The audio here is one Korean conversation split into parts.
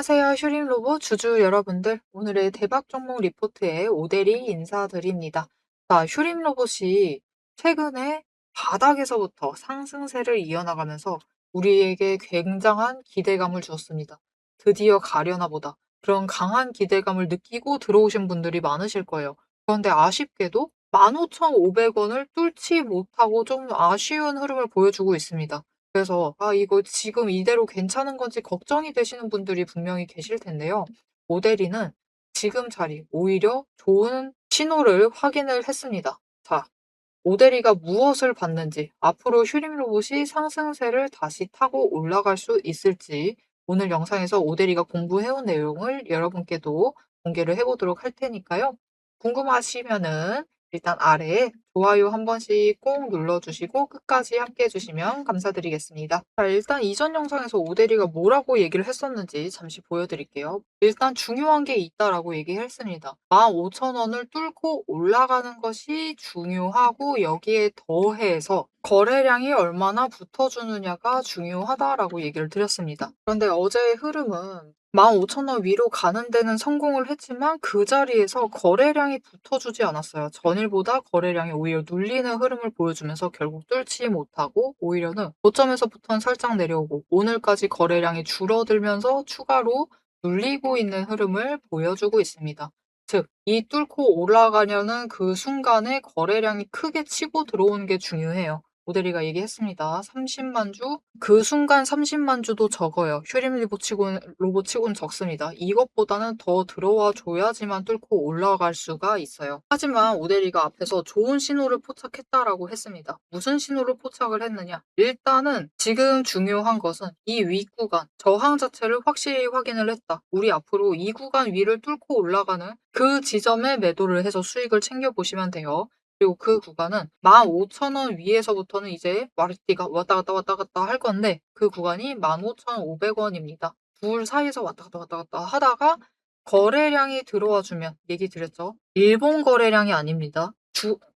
안녕하세요. 휴림로봇 주주 여러분들. 오늘의 대박 종목 리포트에 오대리 인사드립니다. 자, 휴림로봇이 최근에 바닥에서부터 상승세를 이어나가면서 우리에게 굉장한 기대감을 주었습니다. 드디어 가려나 보다. 그런 강한 기대감을 느끼고 들어오신 분들이 많으실 거예요. 그런데 아쉽게도 15,500원을 뚫지 못하고 좀 아쉬운 흐름을 보여주고 있습니다. 그래서 '아 이거 지금 이대로 괜찮은 건지.' 걱정이 되시는 분들이 분명히 계실 텐데요. 모델이는 지금 자리 오히려 좋은 신호를 확인을 했습니다. 자, 모델이가 무엇을 봤는지, 앞으로 휴림 로봇이 상승세를 다시 타고 올라갈 수 있을지 오늘 영상에서 오대리가 공부해온 내용을 여러분께도 공개를 해보도록 할 테니까요. 궁금하시면은 일단 아래에 좋아요 한 번씩 꼭 눌러주시고 끝까지 함께 해주시면 감사드리겠습니다. 자, 일단 이전 영상에서 오대리가 뭐라고 얘기를 했었는지 잠시 보여드릴게요. 일단 중요한 게 있다라고 얘기했습니다. 15,000원을 뚫고 올라가는 것이 중요하고 여기에 더해서 거래량이 얼마나 붙어주느냐가 중요하다라고 얘기를 드렸습니다. 그런데 어제의 흐름은 15,000원 위로 가는 데는 성공을 했지만 그 자리에서 거래량이 붙어주지 않았어요. 전일보다 거래량이 오히려 눌리는 흐름을 보여주면서 결국 뚫지 못하고 오히려는 고점에서부터는 살짝 내려오고 오늘까지 거래량이 줄어들면서 추가로 눌리고 있는 흐름을 보여주고 있습니다. 즉, 이 뚫고 올라가려는 그 순간에 거래량이 크게 치고 들어오는 게 중요해요. 모델이가 얘기했습니다. 30만 주, 그 순간 30만 주도 적어요. 휴림 로봇치고는 적습니다. 이것보다는 더 들어와 줘야지만 뚫고 올라갈 수가 있어요. 하지만 오데리가 앞에서 좋은 신호를 포착했다라고 했습니다. 무슨 신호를 포착을 했느냐? 일단은 지금 중요한 것은 이 윗구간, 저항 자체를 확실히 확인을 했다. 우리 앞으로 이 구간 위를 뚫고 올라가는 그 지점에 매도를 해서 수익을 챙겨보시면 돼요. 그리고 그 구간은 15,000원 위에서부터는 이제 마르티가 왔다 갔다 할 건데 그 구간이 15,500원입니다. 둘 사이에서 왔다 갔다 하다가 거래량이 들어와 주면 얘기 드렸죠. 일본 거래량이 아닙니다.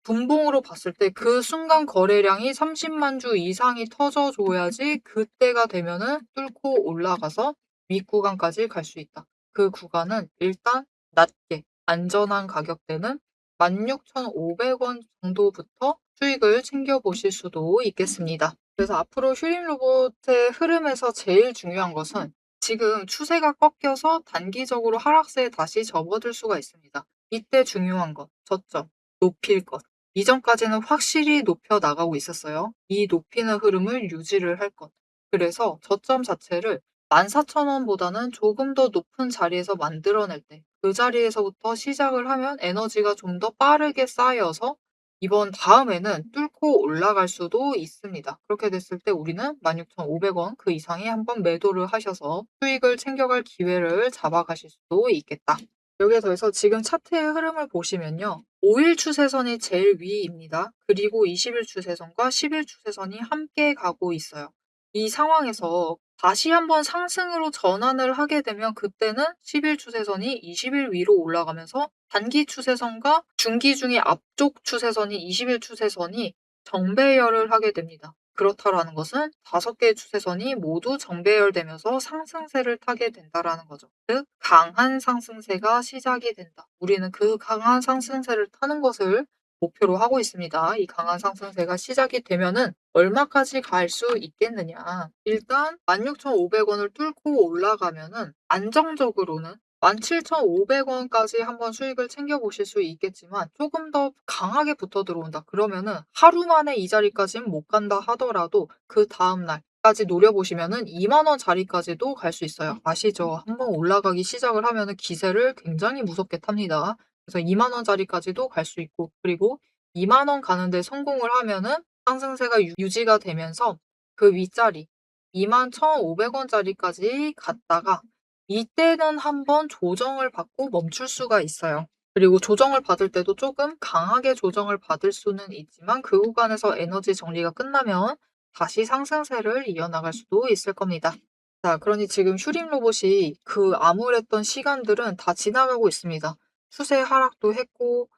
분봉으로 봤을 때 그 순간 거래량이 30만 주 이상이 터져 줘야지 그때가 되면은 뚫고 올라가서 윗구간까지 갈 수 있다. 그 구간은 일단 낮게 안전한 가격대는 16,500원 정도부터 수익을 챙겨보실 수도 있겠습니다. 그래서 앞으로 휴림 로봇의 흐름에서 제일 중요한 것은 지금 추세가 꺾여서 단기적으로 하락세에 다시 접어들 수가 있습니다. 이때 중요한 것, 저점, 높일 것. 이전까지는 확실히 높여 나가고 있었어요. 이 높이는 흐름을 유지를 할 것. 그래서 저점 자체를 14,000원보다는 조금 더 높은 자리에서 만들어낼 때, 그 자리에서부터 시작을 하면 에너지가 좀 더 빠르게 쌓여서 이번 다음에는 뚫고 올라갈 수도 있습니다. 그렇게 됐을 때 우리는 16,500원 그 이상에 한번 매도를 하셔서 수익을 챙겨갈 기회를 잡아가실 수도 있겠다. 여기에 더해서 지금 차트의 흐름을 보시면요. 5일 추세선이 제일 위입니다. 그리고 20일 추세선과 10일 추세선이 함께 가고 있어요. 이 상황에서 다시 한번 상승으로 전환을 하게 되면 그때는 10일 추세선이 20일 위로 올라가면서 단기 추세선과 중기 중에 앞쪽 추세선이 20일 추세선이 정배열을 하게 됩니다. 그렇다라는 것은 5개의 추세선이 모두 정배열되면서 상승세를 타게 된다라는 거죠. 즉, 강한 상승세가 시작이 된다. 우리는 그 강한 상승세를 타는 것을 목표로 하고 있습니다. 이 강한 상승세가 시작이 되면은 얼마까지 갈 수 있겠느냐. 일단 16,500원을 뚫고 올라가면은 안정적으로는 17,500원까지 한번 수익을 챙겨보실 수 있겠지만 조금 더 강하게 붙어 들어온다. 그러면은 하루 만에 이 자리까지는 못 간다 하더라도 그 다음 날까지 노려보시면은 2만 원 자리까지도 갈 수 있어요. 아시죠? 한번 올라가기 시작을 하면은 기세를 굉장히 무섭게 탑니다. 그래서 2만 원 자리까지도 갈 수 있고 그리고 2만 원 가는데 성공을 하면은 상승세가 유지가 되면서 그 윗자리 21,500원짜리까지 갔다가 이때는 한번 조정을 받고 멈출 수가 있어요. 그리고 조정을 받을 때도 조금 강하게 조정을 받을 수는 있지만 그 구간에서 에너지 정리가 끝나면 다시 상승세를 이어나갈 수도 있을 겁니다. 자, 그러니 지금 휴림 로봇이 그 암울했던 시간들은 다 지나가고 있습니다. 추세 하락도 했고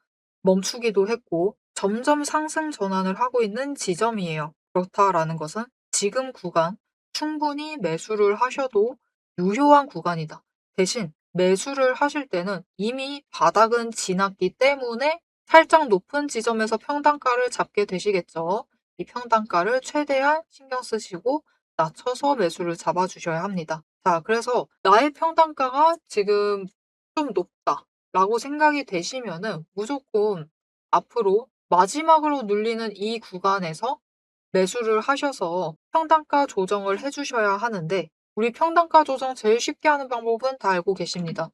멈추기도 했고 점점 상승 전환을 하고 있는 지점이에요. 그렇다라는 것은 지금 구간 충분히 매수를 하셔도 유효한 구간이다. 대신 매수를 하실 때는 이미 바닥은 지났기 때문에 살짝 높은 지점에서 평단가를 잡게 되시겠죠. 이 평단가를 최대한 신경 쓰시고 낮춰서 매수를 잡아 주셔야 합니다. 자, 그래서 나의 평단가가 지금 좀 높다라고 생각이 되시면은 무조건 앞으로 마지막으로 눌리는 이 구간에서 매수를 하셔서 평단가 조정을 해 주셔야 하는데, 우리 평단가 조정 제일 쉽게 하는 방법은 다 알고 계십니다.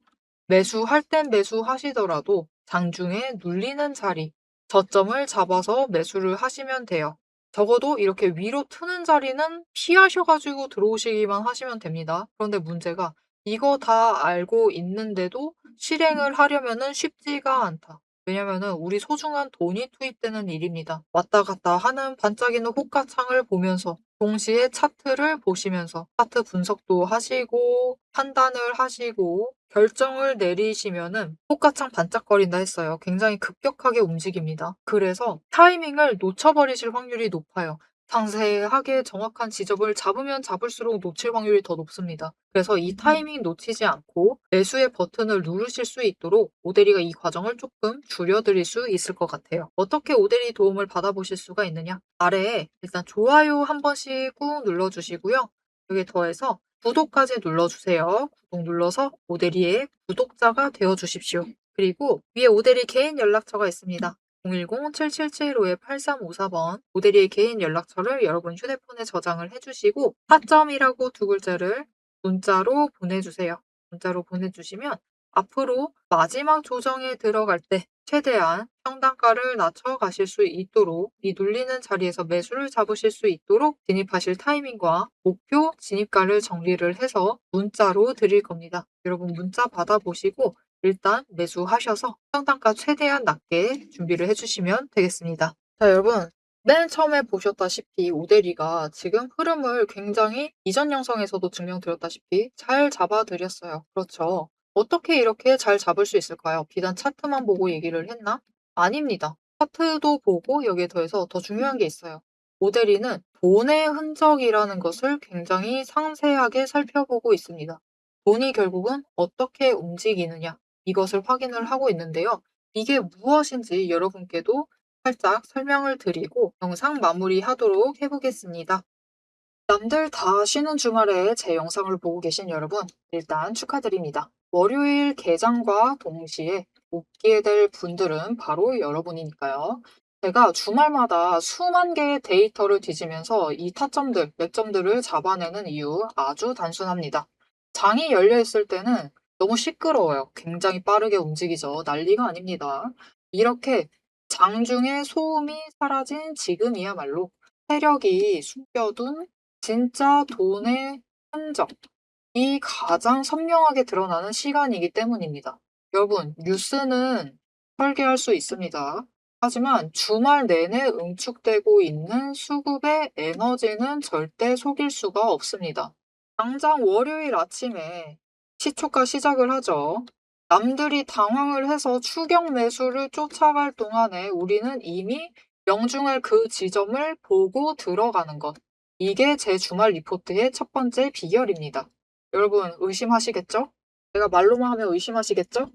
매수할 땐 매수하시더라도 장중에 눌리는 자리, 저점을 잡아서 매수를 하시면 돼요. 적어도 이렇게 위로 트는 자리는 피하셔 가지고 들어오시기만 하시면 됩니다. 그런데 문제가 이거 다 알고 있는데도 실행을 하려면은 쉽지가 않다. 왜냐면은 우리 소중한 돈이 투입되는 일입니다. 왔다 갔다 하는 반짝이는 호가창을 보면서 동시에 차트를 보시면서 차트 분석도 하시고 판단을 하시고 결정을 내리시면은 호가창 반짝거린다 했어요. 굉장히 급격하게 움직입니다. 그래서 타이밍을 놓쳐버리실 확률이 높아요. 상세하게 정확한 지점을 잡으면 잡을수록 놓칠 확률이 더 높습니다. 그래서 이 타이밍 놓치지 않고 매수의 버튼을 누르실 수 있도록 오대리가 이 과정을 조금 줄여드릴 수 있을 것 같아요. 어떻게 오대리 도움을 받아보실 수가 있느냐? 아래에 일단 좋아요 한 번씩 꾹 눌러주시고요. 여기 더해서 구독까지 눌러주세요. 구독 눌러서 오대리의 구독자가 되어주십시오. 그리고 위에 오대리 개인 연락처가 있습니다. 010-7775-8354번 오대리의 개인 연락처를 여러분 휴대폰에 저장을 해주시고 타점이라고 두 글자를 문자로 보내주세요. 문자로 보내주시면 앞으로 마지막 조정에 들어갈 때 최대한 평단가를 낮춰 가실 수 있도록 이 눌리는 자리에서 매수를 잡으실 수 있도록 진입하실 타이밍과 목표 진입가를 정리를 해서 문자로 드릴 겁니다. 여러분 문자 받아보시고 일단 매수하셔서 평단가 최대한 낮게 준비를 해주시면 되겠습니다. 자, 여러분 맨 처음에 보셨다시피 오대리가 지금 흐름을 굉장히 이전 영상에서도 증명드렸다시피 잘 잡아드렸어요. 그렇죠. 어떻게 이렇게 잘 잡을 수 있을까요? 비단 차트만 보고 얘기를 했나? 아닙니다. 차트도 보고 여기에 더해서 더 중요한 게 있어요. 오대리는 돈의 흔적이라는 것을 굉장히 상세하게 살펴보고 있습니다. 돈이 결국은 어떻게 움직이느냐 이것을 확인을 하고 있는데요. 이게 무엇인지 여러분께도 살짝 설명을 드리고 영상 마무리하도록 해보겠습니다. 남들 다 쉬는 주말에 제 영상을 보고 계신 여러분, 일단 축하드립니다. 월요일 개장과 동시에 웃게 될 분들은 바로 여러분이니까요. 제가 주말마다 수만 개의 데이터를 뒤지면서 이 타점들, 맥점들을 잡아내는 이유 아주 단순합니다. 장이 열려 있을 때는 너무 시끄러워요. 굉장히 빠르게 움직이죠. 난리가 아닙니다. 이렇게 장중에 소음이 사라진 지금이야말로 세력이 숨겨둔 진짜 돈의 흔적이 가장 선명하게 드러나는 시간이기 때문입니다. 여러분, 뉴스는 설계할 수 있습니다. 하지만 주말 내내 응축되고 있는 수급의 에너지는 절대 속일 수가 없습니다. 당장 월요일 아침에 시초가 시작을 하죠. 남들이 당황을 해서 추격 매수를 쫓아갈 동안에 우리는 이미 명중할 그 지점을 보고 들어가는 것. 이게 제 주말 리포트의 첫 번째 비결입니다. 여러분 의심하시겠죠? 제가 말로만 하면 의심하시겠죠?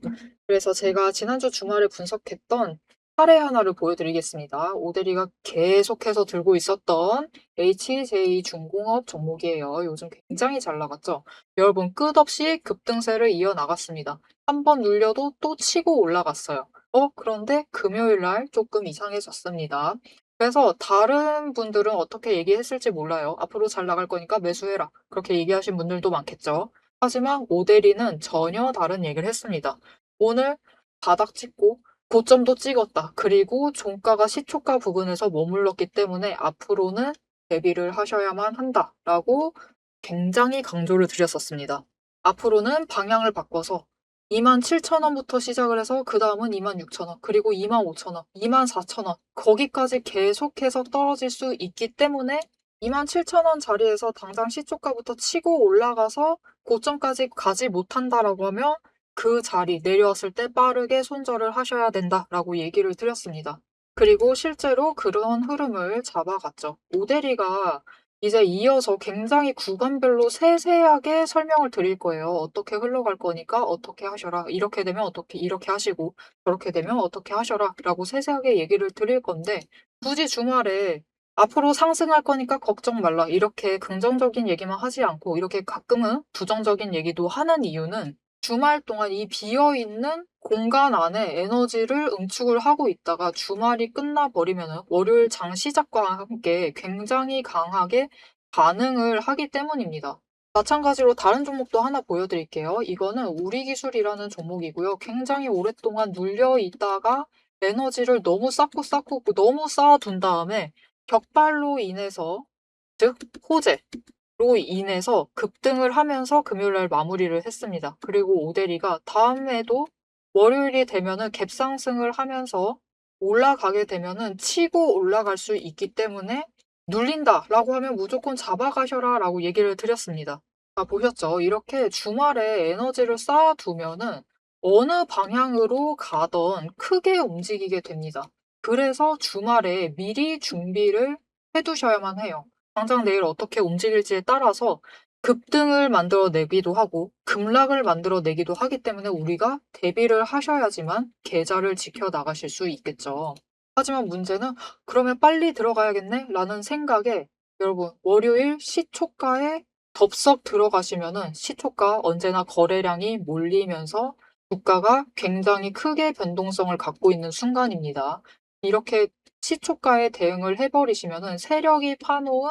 그래서 제가 지난주 주말에 분석했던 사례 하나를 보여드리겠습니다. 오대리가 계속해서 들고 있었던 HJ 중공업 종목이에요. 요즘 굉장히 잘 나갔죠? 여러분 끝없이 급등세를 이어나갔습니다. 한 번 눌려도 또 치고 올라갔어요. 그런데 금요일 날 조금 이상해졌습니다. 그래서 다른 분들은 어떻게 얘기했을지 몰라요. 앞으로 잘 나갈 거니까 매수해라. 그렇게 얘기하신 분들도 많겠죠. 하지만 오대리는 전혀 다른 얘기를 했습니다. 오늘 바닥 찍고 고점도 찍었다. 그리고 종가가 시초가 부근에서 머물렀기 때문에 앞으로는 대비를 하셔야만 한다라고 굉장히 강조를 드렸었습니다. 앞으로는 방향을 바꿔서 27,000원부터 시작을 해서 그 다음은 26,000원, 그리고 25,000원, 24,000원 거기까지 계속해서 떨어질 수 있기 때문에 27,000원 자리에서 당장 시초가부터 치고 올라가서 고점까지 가지 못한다라고 하면 그 자리 내려왔을 때 빠르게 손절을 하셔야 된다라고 얘기를 드렸습니다. 그리고 실제로 그런 흐름을 잡아갔죠. 오대리가 이제 이어서 굉장히 구간별로 세세하게 설명을 드릴 거예요. "어떻게 흘러갈 거니까 어떻게 하셔라. 이렇게 되면 어떻게 이렇게 하시고 저렇게 되면 어떻게 하셔라."라고 세세하게 얘기를 드릴 건데 굳이 주말에 "앞으로 상승할 거니까 걱정 말라." 이렇게 긍정적인 얘기만 하지 않고 이렇게 가끔은 부정적인 얘기도 하는 이유는 주말 동안 이 비어 있는 공간 안에 에너지를 응축을 하고 있다가 주말이 끝나 버리면은 월요일 장 시작과 함께 굉장히 강하게 반응을 하기 때문입니다. 마찬가지로 다른 종목도 하나 보여드릴게요. 이거는 우리기술이라는 종목이고요. 굉장히 오랫동안 눌려 있다가 에너지를 너무 쌓고 너무 쌓아둔 다음에 격발로 인해서, 즉 호재로 인해서 급등을 하면서 금요일 날 마무리를 했습니다. 그리고 오데리가 다음에도 월요일이 되면은 갭상승을 하면서 올라가게 되면은 치고 올라갈 수 있기 때문에 "눌린다."라고 하면 "무조건 잡아가셔라."라고 얘기를 드렸습니다. 보셨죠? 이렇게 주말에 에너지를 쌓아두면은 어느 방향으로 가든 크게 움직이게 됩니다. 그래서 주말에 미리 준비를 해 두셔야만 해요. 당장 내일 어떻게 움직일지에 따라서 급등을 만들어 내기도 하고 급락을 만들어 내기도 하기 때문에 우리가 대비를 하셔야지만 계좌를 지켜 나가실 수 있겠죠. 하지만 문제는 '그러면 빨리 들어가야겠네.' 라는 생각에 여러분 월요일 시초가에 덥석 들어가시면은 시초가 언제나 거래량이 몰리면서 주가가 굉장히 크게 변동성을 갖고 있는 순간입니다. 이렇게 시초가에 대응을 해 버리시면은 세력이 파 놓은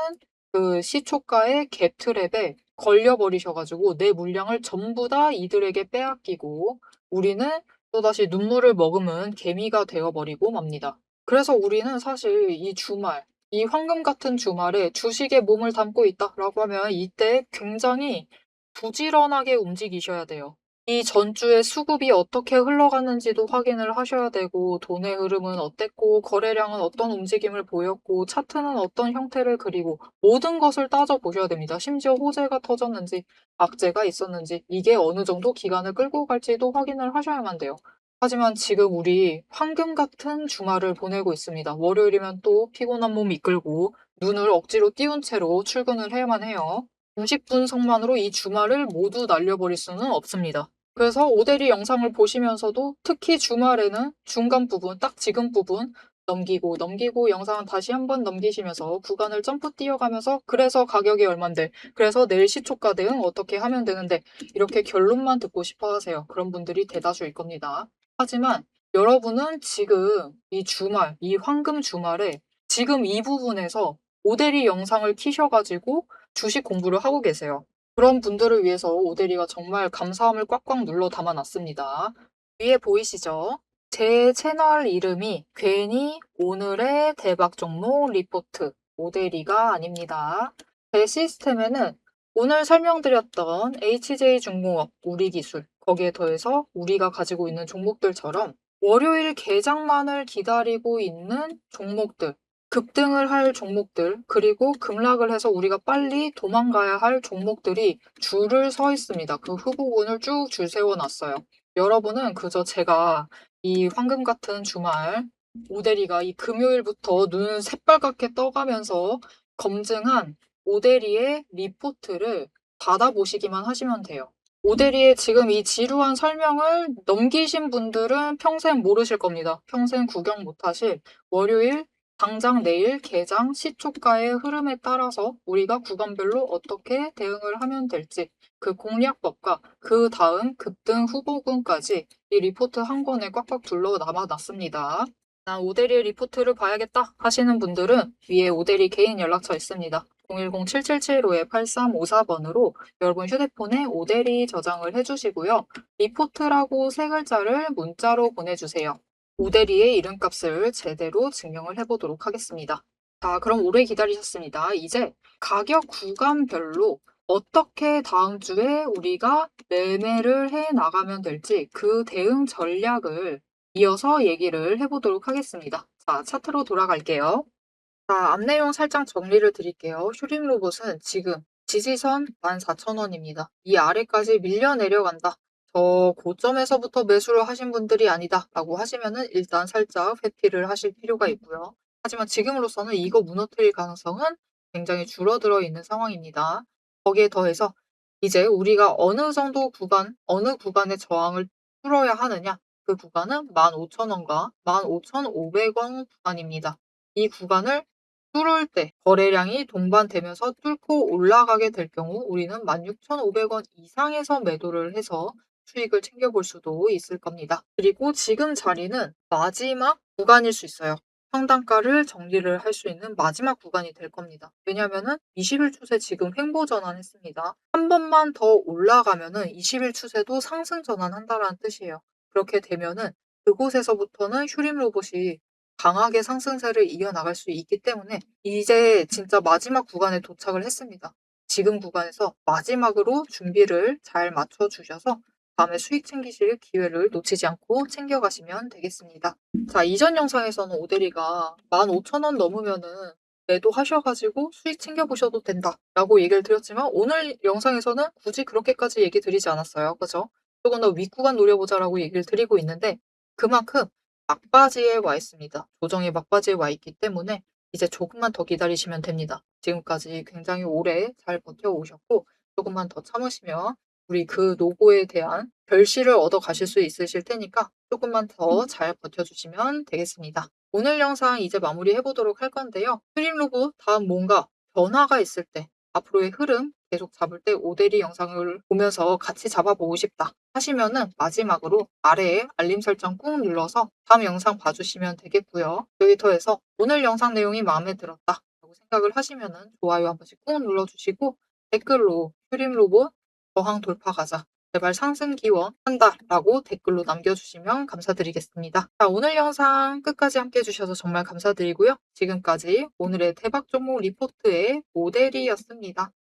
그 시초가의 갭트랩에 걸려 버리셔 가지고 내 물량을 전부 다 이들에게 빼앗기고 우리는 또다시 눈물을 머금은 개미가 되어 버리고 맙니다. 그래서 우리는 사실 이 주말, 이 황금 같은 주말에 '주식에 몸을 담고 있다.'라고 하면 이때 굉장히 부지런하게 움직이셔야 돼요. 이 전주의 수급이 어떻게 흘러갔는지도 확인을 하셔야 되고 돈의 흐름은 어땠고 거래량은 어떤 움직임을 보였고 차트는 어떤 형태를 그리고 모든 것을 따져 보셔야 됩니다. 심지어 호재가 터졌는지 악재가 있었는지 이게 어느 정도 기간을 끌고 갈지도 확인을 하셔야만 돼요. 하지만 지금 우리 황금 같은 주말을 보내고 있습니다. 월요일이면 또 피곤한 몸 이끌고 눈을 억지로 띄운 채로 출근을 해야만 해요. 90분석만으로 이 주말을 모두 날려버릴 수는 없습니다. 그래서 오대리 영상을 보시면서도 특히 주말에는 중간 부분, 딱 지금 부분 넘기고 영상은 다시 한번 넘기시면서 구간을 점프 뛰어가면서 그래서 가격이 얼만데, 그래서 내일 시초가 대응 어떻게 하면 되는데 이렇게 결론만 듣고 싶어 하세요. 그런 분들이 대다수일 겁니다. 하지만 여러분은 지금 이 주말, 이 황금 주말에 지금 이 부분에서 오대리 영상을 키셔가지고 주식 공부를 하고 계세요. 그런 분들을 위해서 오대리가 정말 감사함을 꽉꽉 눌러 담아 놨습니다. 위에 보이시죠? 제 채널 이름이 괜히 오늘의 대박 종목 리포트 오대리가 아닙니다. 제 시스템에는 오늘 설명드렸던 HJ중공업, 우리기술, 거기에 더해서 우리가 가지고 있는 종목들처럼 월요일 개장만을 기다리고 있는 종목들, 급등을 할 종목들, 그리고 급락을 해서 우리가 빨리 도망가야 할 종목들이 줄을 서 있습니다. 그 후보군을 쭉 줄 세워 놨어요. 여러분은 그저 제가 이 황금 같은 주말 오대리가 이 금요일부터 눈 새빨갛게 떠가면서 검증한 오대리의 리포트를 받아보시기만 하시면 돼요. 오대리의 지금 이 지루한 설명을 넘기신 분들은 평생 모르실 겁니다. 평생 구경 못하실 월요일 당장 내일 개장 시초가의 흐름에 따라서 우리가 구간별로 어떻게 대응을 하면 될지 그 공략법과 그 다음 급등 후보군까지 이 리포트 한 권에 꽉꽉 둘러 남아놨습니다. 난 오대리의 리포트를 봐야겠다 하시는 분들은 위에 오대리 개인 연락처 있습니다. 010-7775-8354번으로 여러분 휴대폰에 오대리 저장을 해주시고요. 리포트라고 세 글자를 문자로 보내주세요. 오대리의 이름값을 제대로 증명을 해보도록 하겠습니다. 자, 그럼 오래 기다리셨습니다. 이제 가격 구간별로 어떻게 다음 주에 우리가 매매를 해 나가면 될지 그 대응 전략을 이어서 얘기를 해보도록 하겠습니다. 자, 차트로 돌아갈게요. 자, 앞내용 살짝 정리를 드릴게요. 휴림 로봇은 지금 지지선 14,000원입니다. 이 아래까지 밀려 내려간다. 저 고점에서부터 매수를 하신 분들이 아니다 라고 하시면은 일단 살짝 회피를 하실 필요가 있고요. 하지만 지금으로서는 이거 무너뜨릴 가능성은 굉장히 줄어들어 있는 상황입니다. 거기에 더해서 이제 우리가 어느 정도 구간, 어느 구간의 저항을 뚫어야 하느냐? 그 구간은 15,000원과 15,500원 구간입니다. 이 구간을 뚫을 때 거래량이 동반되면서 뚫고 올라가게 될 경우 우리는 16,500원 이상에서 매도를 해서 수익을 챙겨볼 수도 있을 겁니다. 그리고 지금 자리는 마지막 구간일 수 있어요. 상단가를 정리를 할 수 있는 마지막 구간이 될 겁니다. 왜냐면은 20일 추세 지금 횡보 전환했습니다. 한 번만 더 올라가면은 20일 추세도 상승 전환한다라는 뜻이에요. 그렇게 되면은 그곳에서부터는 휴림 로봇이 강하게 상승세를 이어나갈 수 있기 때문에 이제 진짜 마지막 구간에 도착을 했습니다. 지금 구간에서 마지막으로 준비를 잘 맞춰 주셔서 다음에 수익 챙기실 기회를 놓치지 않고 챙겨가시면 되겠습니다. 자, 이전 영상에서는 오대리가 15,000원 넘으면은 매도하셔가지고 수익 챙겨보셔도 된다라고 얘기를 드렸지만 오늘 영상에서는 굳이 그렇게까지 얘기 드리지 않았어요. 그죠? 조금 더 윗구간 노려보자라고 얘기를 드리고 있는데 그만큼 막바지에 와 있습니다. 조정의 막바지에 와 있기 때문에 이제 조금만 더 기다리시면 됩니다. 지금까지 굉장히 오래 잘 버텨오셨고 조금만 더 참으시면 우리 그 노고에 대한 결실을 얻어 가실 수 있으실 테니까 조금만 더 잘 버텨주시면 되겠습니다. 오늘 영상 이제 마무리해 보도록 할 건데요. 트림 로봇 다음 뭔가 변화가 있을 때 앞으로의 흐름 계속 잡을 때 오대리 영상을 보면서 같이 잡아보고 싶다 하시면은 마지막으로 아래에 알림 설정 꾹 눌러서 다음 영상 봐주시면 되겠고요. 여기 더해서 오늘 영상 내용이 마음에 들었다 라고 생각을 하시면은 좋아요 한 번씩 꾹 눌러주시고 댓글로 트림 로봇 저항 돌파 가자. 제발 상승 기원한다 라고 댓글로 남겨주시면 감사드리겠습니다. 자, 오늘 영상 끝까지 함께 해주셔서 정말 감사드리고요. 지금까지 오늘의 대박 종목 리포트의 모델이었습니다.